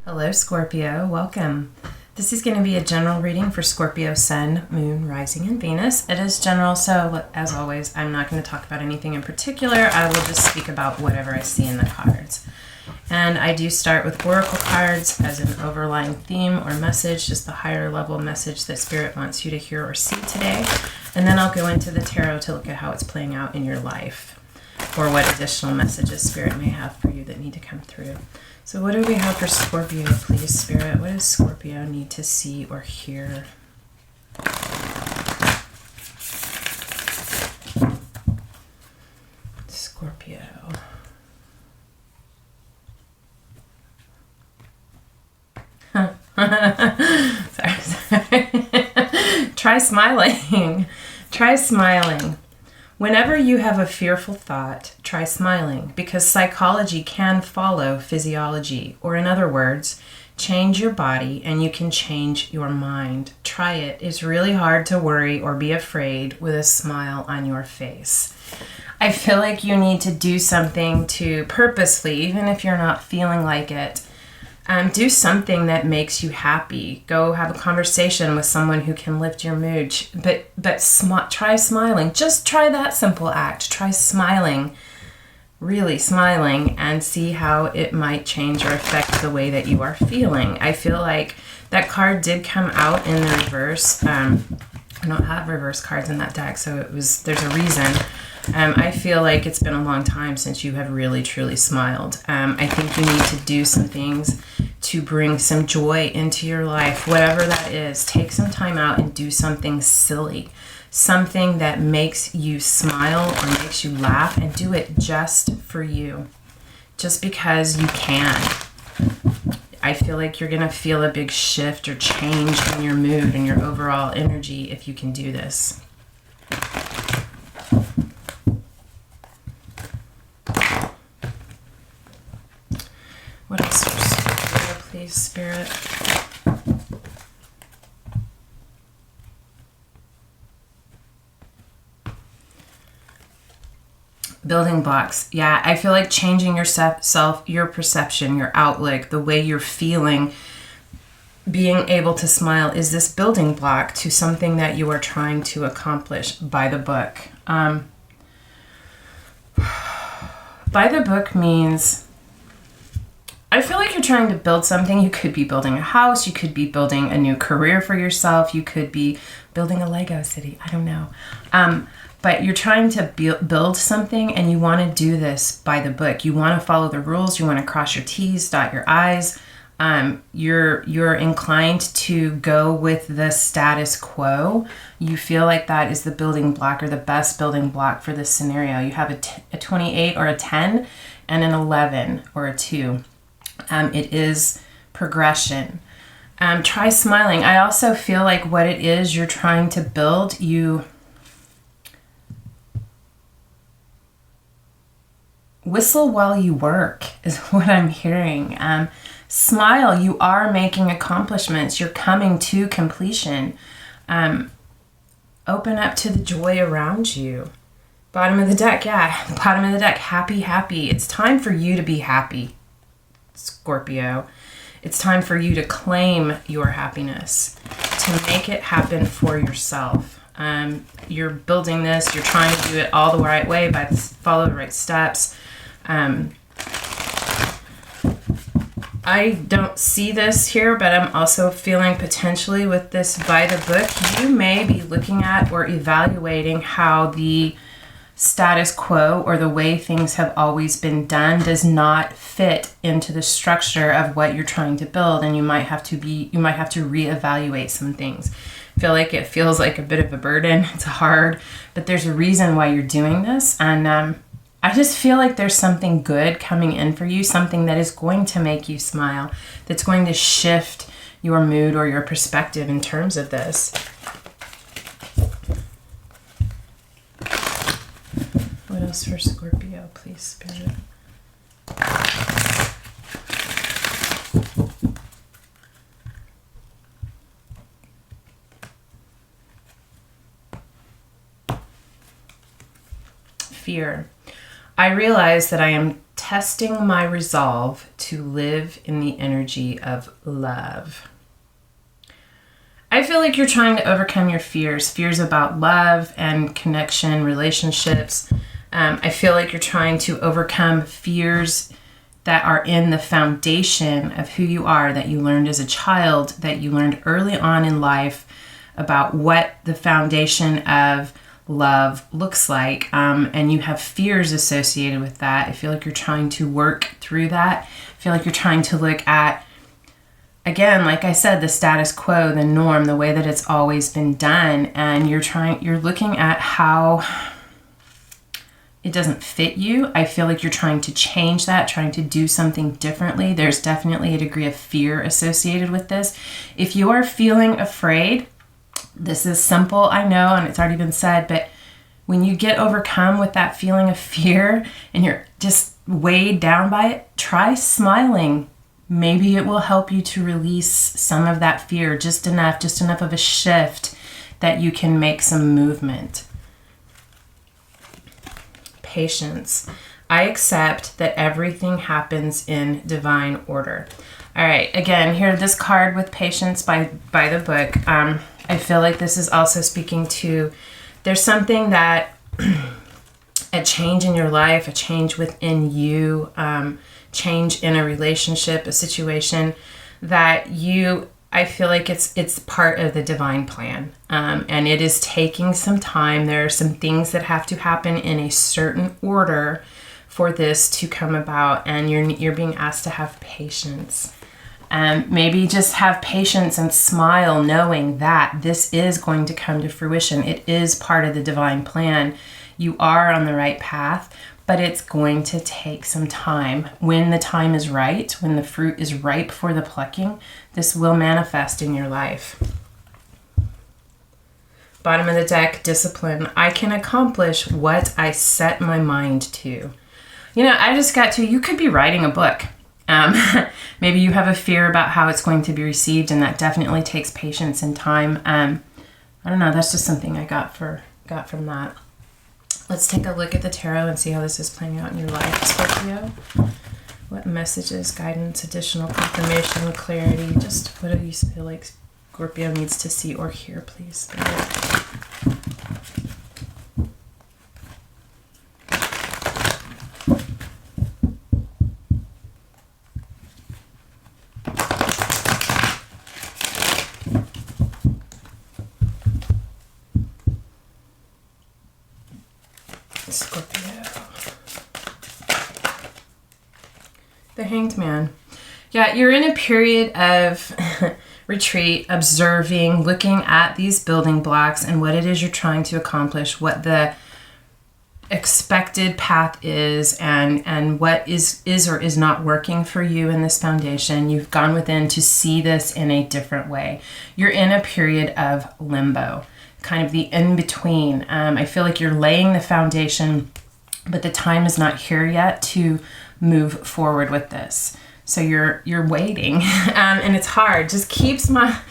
Hello, Scorpio. Welcome. This is going to be a general reading for Scorpio Sun, Moon, Rising, and Venus. It is general, so as always, I'm not going to talk about anything in particular. I will just speak about whatever I see in the cards. And I do start with oracle cards as an overlying theme or message, just the higher level message that Spirit wants you to hear or see today. And then I'll go into the tarot to look at how it's playing out in your life, or what additional messages Spirit may have for you that need to come through. So what do we have for Scorpio, please, Spirit? What does Scorpio need to see or hear? Scorpio. sorry. Try smiling. Try smiling. Whenever you have a fearful thought, try smiling, because psychology can follow physiology, or in other words, change your body and you can change your mind. Try it. It's really hard to worry or be afraid with a smile on your face. I feel like you need to do something to purposely, even if you're not feeling like it, do something that makes you happy. Go have a conversation with someone who can lift your mood. But try smiling. Just try that simple act. Try smiling, really smiling, and see how it might change or affect the way that you are feeling. I feel like that card did come out in the reverse. I don't have reverse cards in that deck, so there's a reason. I feel like it's been a long time since you have really, truly smiled. I think you need to do some things to bring some joy into your life, whatever that is. Take some time out and do something silly, something that makes you smile or makes you laugh, and do it just for you, just because you can. I feel like you're going to feel a big shift or change in your mood and your overall energy if you can do this. What else for Scorpio, please, Spirit? Building blocks. Yeah, I feel like changing yourself, your perception, your outlook, the way you're feeling, being able to smile is this building block to something that you are trying to accomplish by the book. By the book means, I feel like you're trying to build something. You could be building a house. You could be building a new career for yourself. You could be building a Lego city. I don't know. But you're trying to build something, and you want to do this by the book. You want to follow the rules. You want to cross your T's, dot your I's. You're inclined to go with the status quo. You feel like that is the building block, or the best building block for this scenario. You have a 28 or a 10 and an 11 or a 2. It is progression. Try smiling. I also feel like what it is you're trying to build, you whistle while you work is what I'm hearing. Smile. You are making accomplishments. You're coming to completion. Open up to the joy around you. Bottom of the deck. Yeah. Bottom of the deck. Happy, happy. It's time for you to be happy, Scorpio. It's time for you to claim your happiness, to make it happen for yourself. You're building this. You're trying to do it all the right way, follow the right steps. I don't see this here, but I'm also feeling potentially with this by the book, you may be looking at or evaluating how the status quo, or the way things have always been done, does not fit into the structure of what you're trying to build, and you might have to reevaluate some things. I feel like it feels like a bit of a burden. It's hard, but there's a reason why you're doing this, and I just feel like there's something good coming in for you, something that is going to make you smile, that's going to shift your mood or your perspective in terms of this. What else for Scorpio, please, Spirit? Fear. I realize that I am testing my resolve to live in the energy of love. I feel like you're trying to overcome your fears about love and connection, relationships. I feel like you're trying to overcome fears that are in the foundation of who you are, that you learned as a child, that you learned early on in life about what the foundation of love looks like. And you have fears associated with that. I feel like you're trying to work through that. I feel like you're trying to look at, again, like I said, the status quo, the norm, the way that it's always been done. And you're looking at how it doesn't fit you. I feel like you're trying to change that, trying to do something differently. There's definitely a degree of fear associated with this. If you are feeling afraid, this is simple, I know, and it's already been said, but when you get overcome with that feeling of fear and you're just weighed down by it, try smiling. Maybe it will help you to release some of that fear, just enough of a shift that you can make some movement. Patience. I accept that everything happens in divine order. All right, again, here, this card with patience by the book. I feel like this is also speaking to, there's something that, a change in your life, a change within you, change in a relationship, a situation that I feel like it's part of the divine plan. And it is taking some time. There are some things that have to happen in a certain order for this to come about. And you're being asked to have patience. Maybe just have patience and smile, knowing that this is going to come to fruition. It is part of the divine plan. You are on the right path, but it's going to take some time. When the time is right, when the fruit is ripe for the plucking, this will manifest in your life. Bottom of the deck, discipline. I can accomplish what I set my mind to. I just got to, you could be writing a book. Maybe you have a fear about how it's going to be received, and that definitely takes patience and time. I don't know. That's just something I got from that. Let's take a look at the tarot and see how this is playing out in your life, Scorpio. What messages, guidance, additional confirmation, clarity, just what do you feel like Scorpio needs to see or hear, please, Spirit? Scorpio. The Hanged Man. Yeah, you're in a period of retreat, observing, looking at these building blocks and what it is you're trying to accomplish, what the expected path is, and what is or is not working for you in this foundation. You've gone within to see this in a different way. You're in a period of limbo, kind of the in-between. I feel like you're laying the foundation, but the time is not here yet to move forward with this. So you're waiting, and it's hard. Just keep smiling,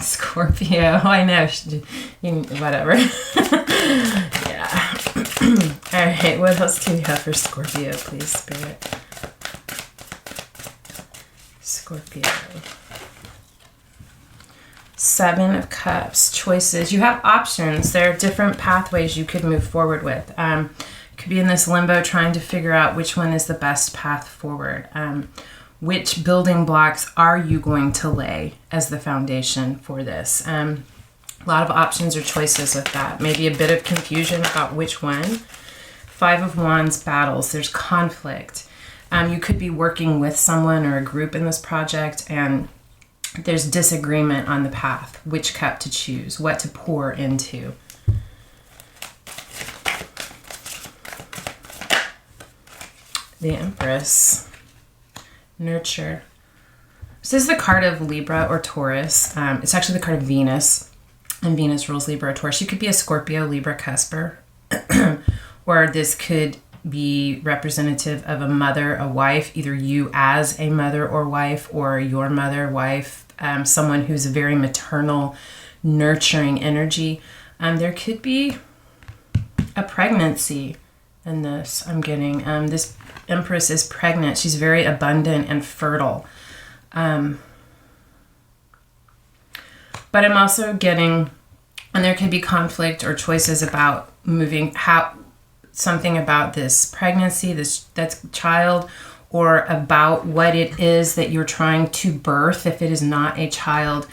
Scorpio. I know, whatever. Yeah. All right, what else do we have for Scorpio, please, Spirit? Scorpio. Seven of Cups, choices. You have options. There are different pathways you could move forward with. You could be in this limbo trying to figure out which one is the best path forward. Which building blocks are you going to lay as the foundation for this? A lot of options or choices with that. Maybe a bit of confusion about which one. Five of Wands, battles. There's conflict. You could be working with someone or a group in this project, and there's disagreement on the path, which cup to choose, what to pour into. The Empress, nurture. This is the card of Libra or Taurus. It's actually the card of Venus, and Venus rules Libra or Taurus. You could be a Scorpio, Libra, Cusper, or this could be representative of a mother, a wife, either you as a mother or wife, or your mother, wife, someone who's a very maternal, nurturing energy. There could be a pregnancy. in this. I'm getting this Empress is pregnant. She's very abundant and fertile. But I'm also getting, and there could be conflict or choices about moving, something about this pregnancy, that's child, or about what it is that you're trying to birth. If it is not a child,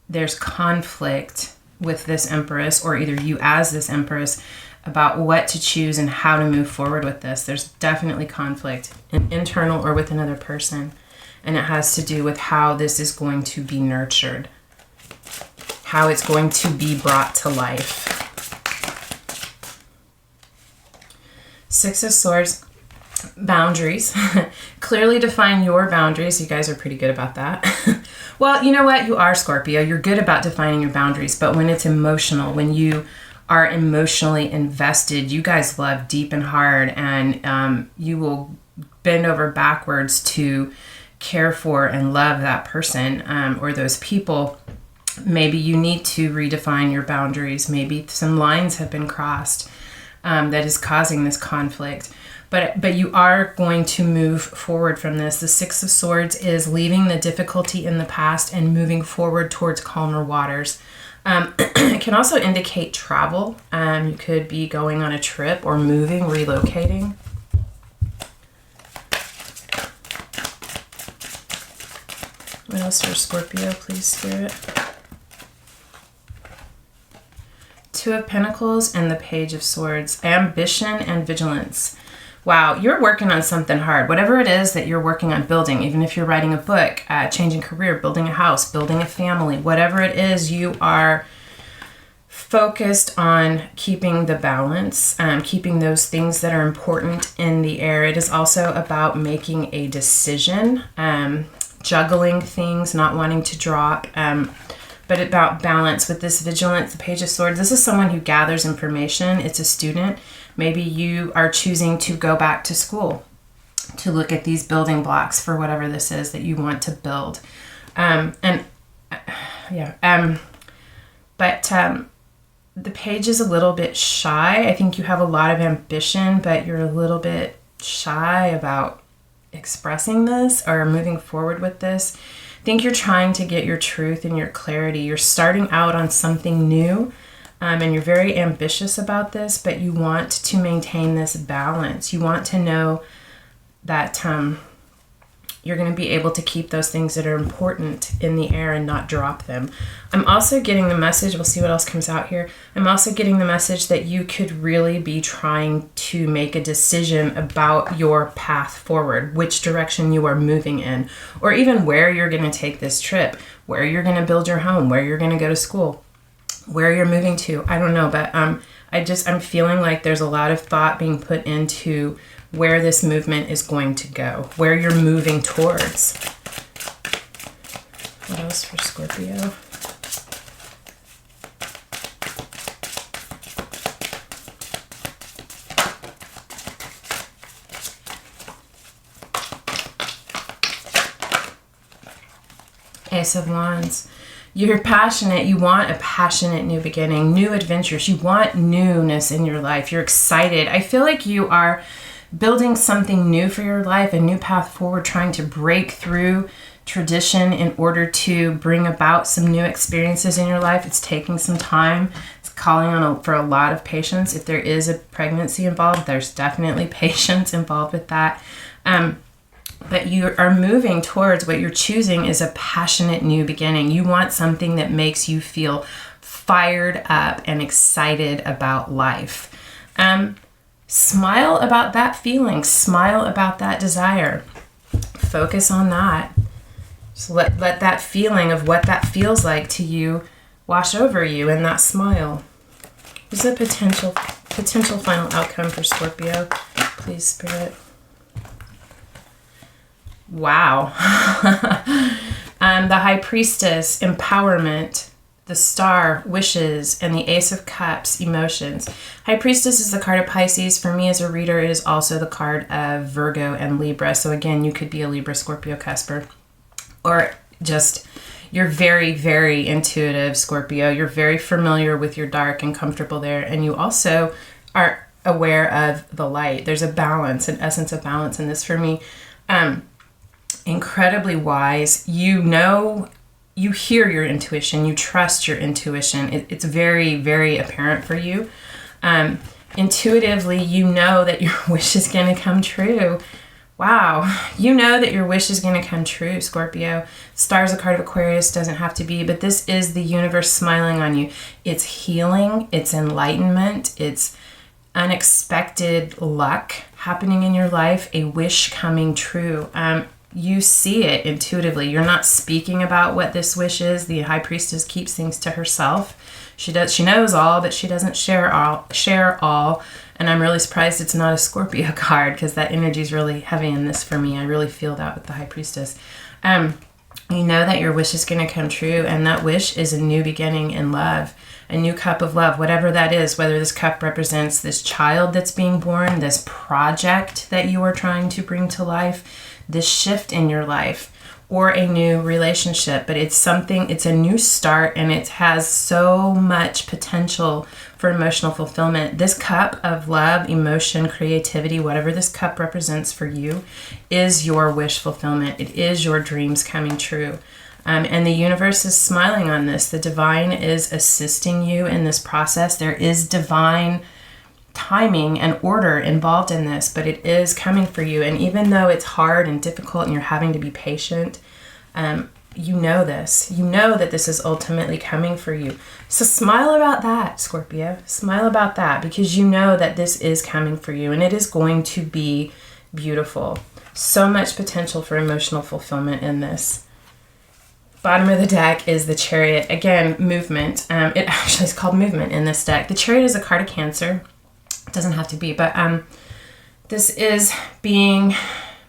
there's conflict with this Empress, or either you as this Empress, about what to choose and how to move forward with this. There's definitely conflict, internal or with another person. And it has to do with how this is going to be nurtured, how it's going to be brought to life. Six of Swords, boundaries. Clearly define your boundaries. You guys are pretty good about that. Well, you know what? You are Scorpio. You're good about defining your boundaries, but when it's emotional, when you are emotionally invested, you guys love deep and hard, and you will bend over backwards to care for and love that person or those people. Maybe you need to redefine your boundaries. Maybe some lines have been crossed that is causing this conflict. But you are going to move forward from this. The Six of Swords is leaving the difficulty in the past and moving forward towards calmer waters. It can also indicate travel. You could be going on a trip or moving, relocating. What else for Scorpio, please, Spirit? Two of Pentacles and the Page of Swords. Ambition and vigilance. Wow, you're working on something hard. Whatever it is that you're working on building, even if you're writing a book, changing career, building a house, building a family, whatever it is, you are focused on keeping the balance, keeping those things that are important in the air. It is also about making a decision, juggling things, not wanting to drop, but about balance with this vigilance, the Page of Swords. This is someone who gathers information. It's a student. Maybe you are choosing to go back to school to look at these building blocks for whatever this is that you want to build. The Page is a little bit shy. I think you have a lot of ambition, but you're a little bit shy about expressing this or moving forward with this. I think you're trying to get your truth and your clarity. You're starting out on something new. And you're very ambitious about this, but you want to maintain this balance. You want to know that you're going to be able to keep those things that are important in the air and not drop them. I'm also getting the message, we'll see what else comes out here. I'm also getting the message that you could really be trying to make a decision about your path forward, which direction you are moving in, or even where you're going to take this trip, where you're going to build your home, where you're going to go to school, where you're moving to. I don't know, but I'm feeling like there's a lot of thought being put into where this movement is going to go, where you're moving towards. What else for Scorpio? Ace of Wands. You're passionate. You want a passionate new beginning, new adventures. You want newness in your life. You're excited. I feel like you are building something new for your life, a new path forward, trying to break through tradition in order to bring about some new experiences in your life. It's taking some time. It's calling on for a lot of patience. If there is a pregnancy involved, there's definitely patience involved with that. But you are moving towards what you're choosing is a passionate new beginning. You want something that makes you feel fired up and excited about life. Smile about that feeling. Smile about that desire. Focus on that. Just let that feeling of what that feels like to you wash over you in that smile. What's the potential final outcome for Scorpio? Please, Spirit. Wow. The High Priestess, empowerment. The Star, wishes, and the Ace of Cups, emotions. High Priestess is the card of Pisces. For me as a reader, it is also the card of Virgo and Libra. So again, you could be a Libra, Scorpio, Cusper. Or just, you're very, very intuitive, Scorpio. You're very familiar with your dark and comfortable there. And you also are aware of the light. There's a balance, an essence of balance in this for me. Incredibly wise. You know, you hear your intuition. You trust your intuition. It's very, very apparent for you. Intuitively, you know that your wish is going to come true. Wow. You know that your wish is going to come true, Scorpio. Star's a card of Aquarius, doesn't have to be, but this is the universe smiling on you. It's healing, it's enlightenment, it's unexpected luck happening in your life, a wish coming true. You see it intuitively. You're not speaking about what this wish is. The High Priestess keeps things to herself. She knows all, but she doesn't share all. And I'm really surprised it's not a Scorpio card, because that energy is really heavy in this for me. I really feel that with the High Priestess. You know that your wish is going to come true, and that wish is a new beginning in love, a new cup of love, whatever that is, whether this cup represents this child that's being born, this project that you are trying to bring to life, this shift in your life, or a new relationship. But it's a new start, and it has so much potential for emotional fulfillment. This cup of love, emotion, creativity, whatever this cup represents for you, is your wish fulfillment. It is your dreams coming true. And the universe is smiling on this. The divine is assisting you in this process. There is divine timing and order involved in this, but it is coming for you. And even though it's hard and difficult and you're having to be patient, you know this. You know that this is ultimately coming for you. So smile about that, Scorpio. Smile about that, because you know that this is coming for you, and it is going to be beautiful. So much potential for emotional fulfillment in this. Bottom of the deck is the Chariot. Again, movement. It actually is called movement in this deck. The Chariot is a card of Cancer. It doesn't have to be, but this is being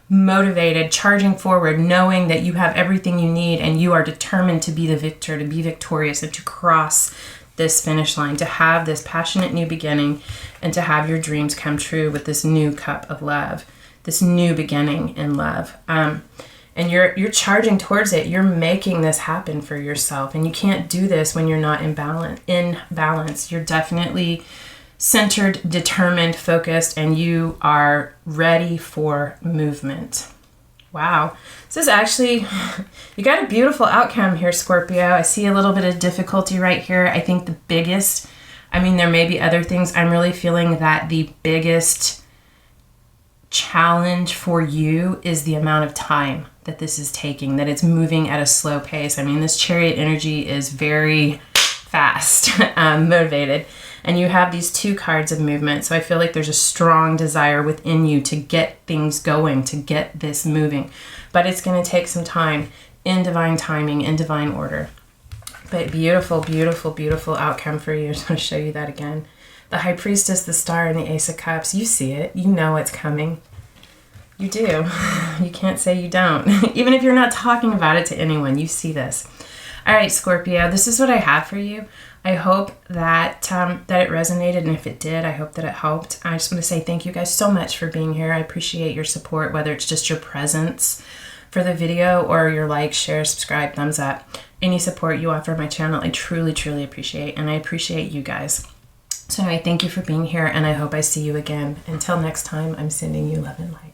motivated, charging forward, knowing that you have everything you need and you are determined to be the victor, to be victorious, and to cross this finish line, to have this passionate new beginning, and to have your dreams come true with this new cup of love, this new beginning in love. And you're charging towards it. You're making this happen for yourself, and you can't do this when you're not in balance. You're definitely centered, determined, focused, and you are ready for movement. Wow. This is actually, you got a beautiful outcome here, Scorpio. I see a little bit of difficulty right here. I think the biggest, there may be other things. I'm really feeling that the biggest challenge for you is the amount of time that this is taking, that it's moving at a slow pace. This Chariot energy is very fast, motivated. And you have these two cards of movement. So I feel like there's a strong desire within you to get things going, to get this moving. But it's going to take some time in divine timing, in divine order. But beautiful, beautiful, beautiful outcome for you. I just want to show you that again. The High Priestess, the Star, and the Ace of Cups. You see it. You know it's coming. You do. You can't say you don't. Even if you're not talking about it to anyone, you see this. All right, Scorpio, this is what I have for you. I hope that that it resonated, and if it did, I hope that it helped. I just want to say thank you guys so much for being here. I appreciate your support, whether it's just your presence for the video or your like, share, subscribe, thumbs up. Any support you offer my channel, I truly, truly appreciate, and I appreciate you guys. So anyway, thank you for being here, and I hope I see you again. Until next time, I'm sending you love and light.